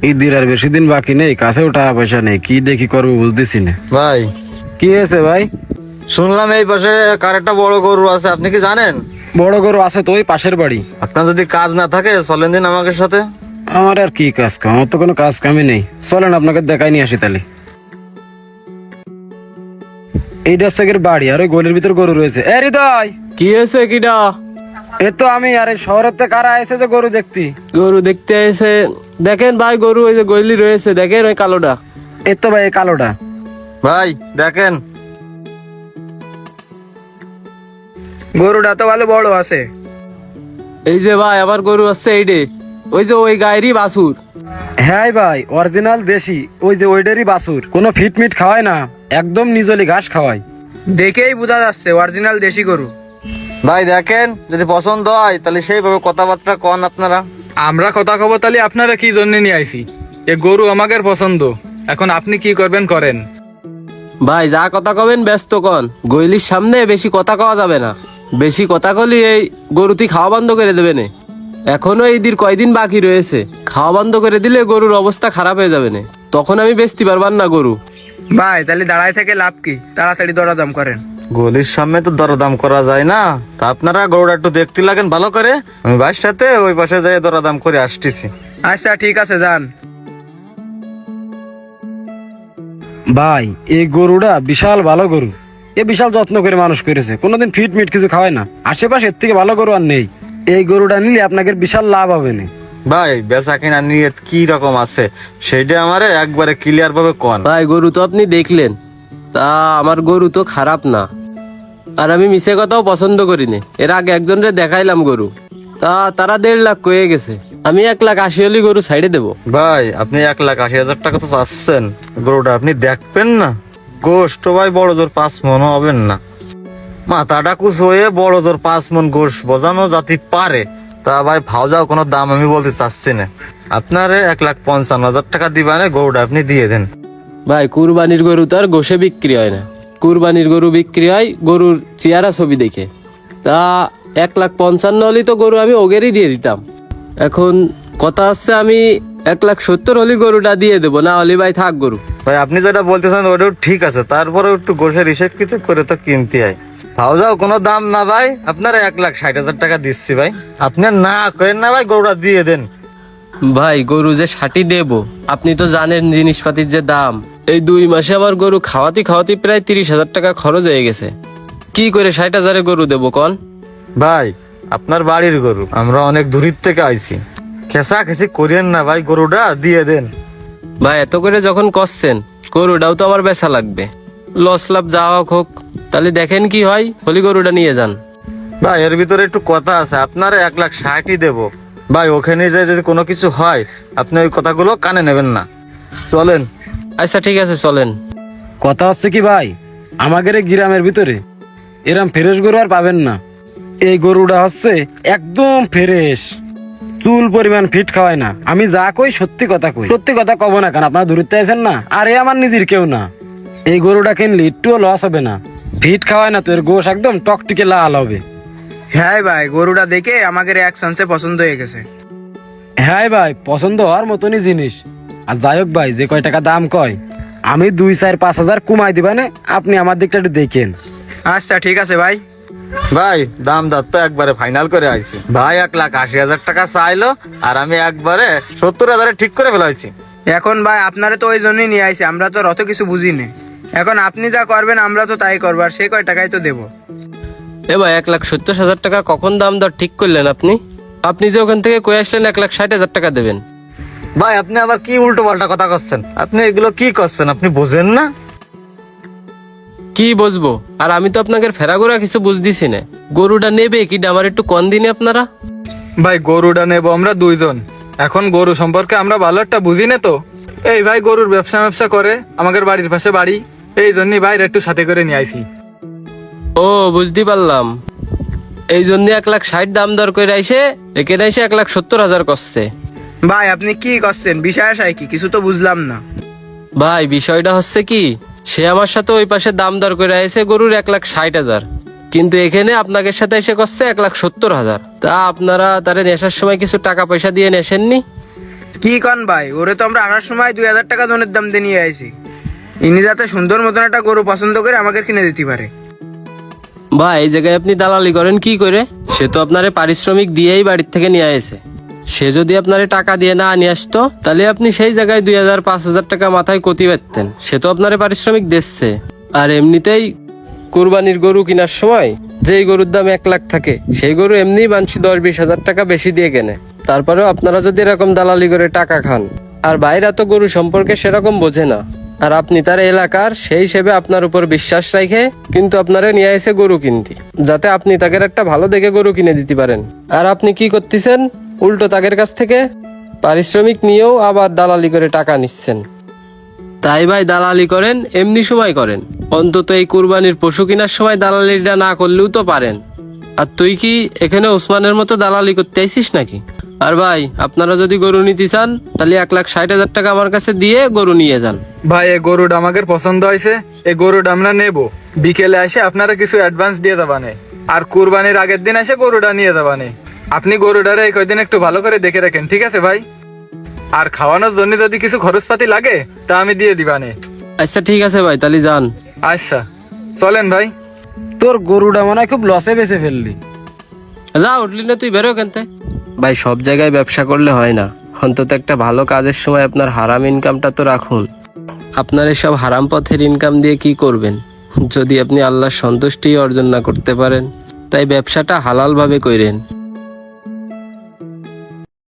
ঈদের আর বেশি দিন বাকি নেই, কাছেও টাকা পয়সা নেই, কি দেখি করবো বুঝতেছি না। ভাই কি হয়েছে ভাই? শুনলাম এই পাশে কার একটা বড় গরু আছে, আপনি কি জানেন? বড় গরু আছে তো ওই পাশের বাড়ি। আপনার যদি কাজ না থাকে চলেন দিন আমাকে সাথে। আমার আর কি কাজ কাম, আমার তো কোনো কাজ কামই নেই, চলেন আপনাকে দেখাই নিয়ে আসি তাহলে। এইটা হচ্ছে গিয়ে বাড়ি, আর ওই গলির ভিতর গরু রয়েছে। এ হৃদয়, কি হয়েছে কিডা? এ তো আমি। আর এই শহরের থেকে কারা এসে যে গরু দেখতি? গরু দেখতে এসে দেখেন ভাই, গরু ওই যে গলি রয়েছে, দেখেন ওই কালোটা। এ তো ভাই এই কালোটা। ভাই দেখেন, গরুটা তো ভালো বড় আছে। এই যে ভাই আমার গরু আছে এইডে, ওই যে ওই গায়েরই বাছুর। হ্যাঁ ভাই, অরিজিনাল দেশি, ওই যে ওইটারই বাছুর, কোনো ফিটমিট খাওয়ায় না, একদম নিজলি ঘাস খাওয়ায়। দেখেই বোঝা যাচ্ছে অরিজিনাল দেশি গরু। ভাই দেখেন, যদি পছন্দ হয় তাহলে সেইভাবে কথাবার্তা কন আপনারা। আমরা কথা কব, তাহলে আপনারা কি জন্য নিয়ে আইছি? এ গরু আমাদের পছন্দ, এখন আপনি কি করবেন করেন। ভাই যা কথা কবেন ব্যস্ত কন, গইলির সামনে বেশি কথা কওয়া যাবে না। বেশি কথা কলি এই গরুটি খাওয়া বন্ধ করে দেবে না। এখনো ঈদের কয়দিন বাকি রয়েছে, খাওয়া বন্ধ করে দিলে গরুর অবস্থা খারাপ হয়ে যাবে না, তখন আমি বেচতে পারবার না গরু। ভাই তাহলে দাঁড়ায় থেকে লাভ কি, তাড়াতাড়ি দরাদাম করেন। গলির সামনে তো দরদাম করা যায় না, তা আপনারা গরুটা একটু দেখতে লাগেন ভালো করে। আমি ভাইয়ের সাথে ওই পাশে যাই দরদাম করে আসতেছি। আচ্ছা ঠিক আছে, যান। ভাই এই গরুটা বিশাল ভালো গরু, এ বিশাল যত্ন করে মানুষ করেছে, কোনোদিন ফিট মিট কিছু খাওয়ায় না, আশেপাশে এর থেকে ভালো গরু আর নেই। এই গরুটা নিলে আপনাদের বিশাল লাভ হবে না। ভাই বেচা কিনা নিয়ে কি রকম আছে সেইটা আমারে একবারে ক্লিয়ার ভাবে কন। ভাই গরু তো আপনি দেখলেন, তা আমার গরু তো খারাপ না, আর আমি মিছে কথাও পছন্দ করি না। এর আগে একজনরে দেখাইলাম গরু, তা তারা 1.5 লাখ কয়ে গেছে, আমি 1,80,000 হলে গরু ছাইড়ে দেবো। ভাই আপনি 1,80,000 টাকা তো চাচ্ছেন, গরুটা আপনি দেখবেন না। গোস্ত ভাই বড় জোর 5 মন হবেন না, মাথাটা কুচ হয়ে বড় জোর 5 মন গোস্ত বোঝানো জাতি পারে। তা ভাই ভাওজাও কোনো দাম আমি বলতে চাচ্ছি না, আপনারে 1,55,000 টাকা দিবানে গরুটা আপনি দিয়ে দেন। ভাই কুরবানির গরু তো আর গোশে বিক্রি হয় না, কুরবানির গরু বিক্রি হয় গরুর চেহারা ছবি দেখে। তা 1,55,000 হলে তো গরু আমি ওগেরই দিয়ে দিতাম। এখন কথা হচ্ছে আমি 1,70,000 হলে গরুটা দিয়ে দেবো, না হলে ভাই থাক গরু। ভাই আপনি যেটা বলতেছেন ওটাও ঠিক আছে, তারপরে একটু গোশের হিসেব কিতে করে তো কিনতে হয়। ভাওজাও কোনো দাম না ভাই, আপনারা 1,60,000 টাকা দিচ্ছি ভাই, আপনি না করেন না ভাই, গরুটা দিয়ে দেন। ভাই গরু যে 60 দেবো, আপনি তো জানেন জিনিসপাতির যে দাম। এই 2 মাসে আমার গরু খাওয়াতে খাওয়াতে প্রায় 30,000 টাকা খরচ হয়ে গেছে, কি করে 60,000 গরু দেবো কন? ভাই আপনার বাড়ির গরু, আমরা অনেক দূরের থেকে আইছি, খেসা খেসি করিয়েন না ভাই, গরুটা দিয়ে দেন। ভাই এত করে যখন করছেন, গরুটাও তো আমার বেচা লাগবে, লস লাভ যা হোক, তাহলে দেখেন কি হয়, হলি গরুটা নিয়ে যান। ভাই এর ভিতরে একটু কথা আছে, আপনারা 1,60,000 দেবো ভাই, ওখানে যে যদি কোনো কিছু হয় আপনি ওই কথাগুলো কানে নেবেন না, চলেন। আচ্ছা ঠিক আছে চলেন। কথা হচ্ছে কি ভাই, আমাদের এই গ্রামের ভিতরে এরম ফ্রেশ গরু আর পাবেন না। এই গরুটা হচ্ছে একদম ফ্রেশ, চুল পরিমাণ ফিট খাওয়ায় না। আমি যা কই সত্যি কথা কই, সত্যি কথা কব না কেন, আপনারা দূরত্বে আছেন না, আর এ আমার নিজের কেউ না। এই গরুটা কিনলে একটুও লস হবে না, ফিট খাওয়ায় না তো এর গোশ একদম টকটিকে লাল হবে। হ্যাঁ ভাই, গরুটা দেখে আমাদের এক চান্সে পছন্দ হয়ে গেছে। হ্যাঁ ভাই, পছন্দ হওয়ার মতনই জিনিস। আর যাই হোক ভাই, যে কয় টাকা দাম কয় আমি 2, 4, 5,000 কমাই দিবানে, আপনি আমার দিকটা একটু দেখেন। আচ্ছা ঠিক আছে ভাই। ভাই দাম দর তো একবারে ফাইনাল করে আইছি ভাই, 1,80,000 টাকা চাইলো আর আমি একবারে 70,000 ঠিক করে ফেলাইছি। এখন ভাই আপনারা তো ওই জন্যই নিয়ে আইছি, আমরা তো অত কিছু বুঝি না। এখন আপনি যা করবেন আমরা তো তাই করবো, আর সেই কয় টাকাই তো দেবো। এ ভাই 1,70,000 টাকা কখন দাম দর ঠিক করলেন আপনি? আপনি যে ওখান থেকে কয়ে আসলেন 1,60,000 টাকা দেবেন। ভাই আপনি আবার কি উল্টো পাল্টা কথা করছেন, আপনি এগুলো কি করছেন, আপনি বোঝেন না? কি বুঝবো, আর আমি তো আপনাকে ফেরাগোরা কিছু বুঝদিছি না। গরুটা নেবে কি আমার একটু কম দিনে আপনারা? ভাই গরুটা নেবো আমরা 2 জন, এখন গরু সম্পর্কে আমরা ভালো একটা বুঝি না তো। এই ভাই গরুর ব্যবসা করে, আমাদের বাড়ির পাশে বাড়ি, এই জন্যই ভাইর একটু সাথে করে নিয়ে আইছি। ও বুঝতে পারলাম, এই জন্য 1,60,000 দাম দর করে আইসে, এখানে এসে 1,70,000 করছে। ভাই আপনি কি করছেন, বিষয় আসায় কি, কিছু তো বুঝলাম না। ভাই বিষয়টা হচ্ছে কি, সে আমার সাথে ওই পাশে দাম দর করে আইসে গরুর 1,60,000, কিন্তু এখানে আপনাদের সাথে এসে করছে 1,70,000। তা আপনারা তারে নেশার সময় কিছু টাকা পয়সা দিয়ে নেশেননি? কি কন ভাই, ওরে তো আমরা আসার সময় 2000 টাকা জনের দাম দিয়ে নিয়ে আইছি। ইনি যাতে সুন্দর মতন একটা গরু পছন্দ করে আমাকে কিনে দিতে পারে। ভাই এই জায়গায় আপনি দালালি করেন কি করে? সে তো আপনারে পারিশ্রমিক দিয়েই বাড়ির থেকে নিয়ে আসে। সে যদি আপনারে টাকা দিয়ে না নিয়ে আসতো তাহলে আপনি সেই জায়গায় 2000-5000 টাকা মাথায় ক্ষতি পাচ্তেন। সে তো আপনারে পারিশ্রমিক দিচ্ছে। আর এমনিতেই কুরবানির গরু কেনার সময় যেই গরুর দাম 1 লাখ থাকে সেই গরু এমনি মানুষ 10-20 হাজার টাকা বেশি দিয়ে কেনে। তারপরেও আপনারা যদি এরকম দালালি করে টাকা খান, আর বাইরা তো গরু সম্পর্কে সেরকম বোঝে না, আর আপনি তার এলাকার, সেই হিসেবে আপনার উপর বিশ্বাস রাখে কিন্তু আপনারা নিয়ে এসে গরু কিনতে, যাতে আপনি তাকে একটা ভালো দেখে গরু কিনে দিতে পারেন। আর আপনি কি করতেছেন? উল্টো তাদের কাছ থেকে পারিশ্রমিক নিয়েও আবার দালালি করে টাকা নিচ্ছেন। তাই ভাই দালালি করেন এমনি সময় করেন, অন্তত এই কুরবানির পশু কেনার সময় দালালিটা না করলেও তো পারেন। আর তুই কি এখানে ওসমানের মতো দালালি করতে আইসিস নাকি? আর ভাই আপনারা যদি গরু নিতে চান তাহলে 1,60,000 টাকা আমার কাছে দিয়ে গরু নিয়ে যান। ভাই এই গরুটা আমাদের পছন্দ হয়েছে, এই গরুটা আমরা নেব। বিকেলে এসে আপনারা কিছু অ্যাডভান্স দিয়ে যাবানে, আর কুরবানির আগের দিন এসে গরুটা নিয়ে যাবানে। আপনি গরুটারে এই কয়দিন একটু ভালো করে দেখে রাখেন, ঠিক আছে ভাই? আর খাওয়ানোর জন্য যদি কিছু খরচপাতি লাগে তা আমি দিয়ে দিবানে। আচ্ছা ঠিক আছে ভাই, তাহলে যান। আচ্ছা চলেন ভাই। তোর গরুটা মনে হয় খুব লসে বেঁচে ফেললি। যা উঠলি না, তুই বেরো কেনতে। ভাই সব জায়গায় ব্যবসা করলে হয় না, অন্তত একটা ভালো কাজের সময় আপনার হারাম ইনকামটা তো রাখুন। আপনার এসব হারাম পথের ইনকাম দিয়ে কি করবেন যদি আপনি আল্লাহর সন্তুষ্টি অর্জন না করতে পারেন? তাই ব্যবসাটা হালাল ভাবে কইরেন।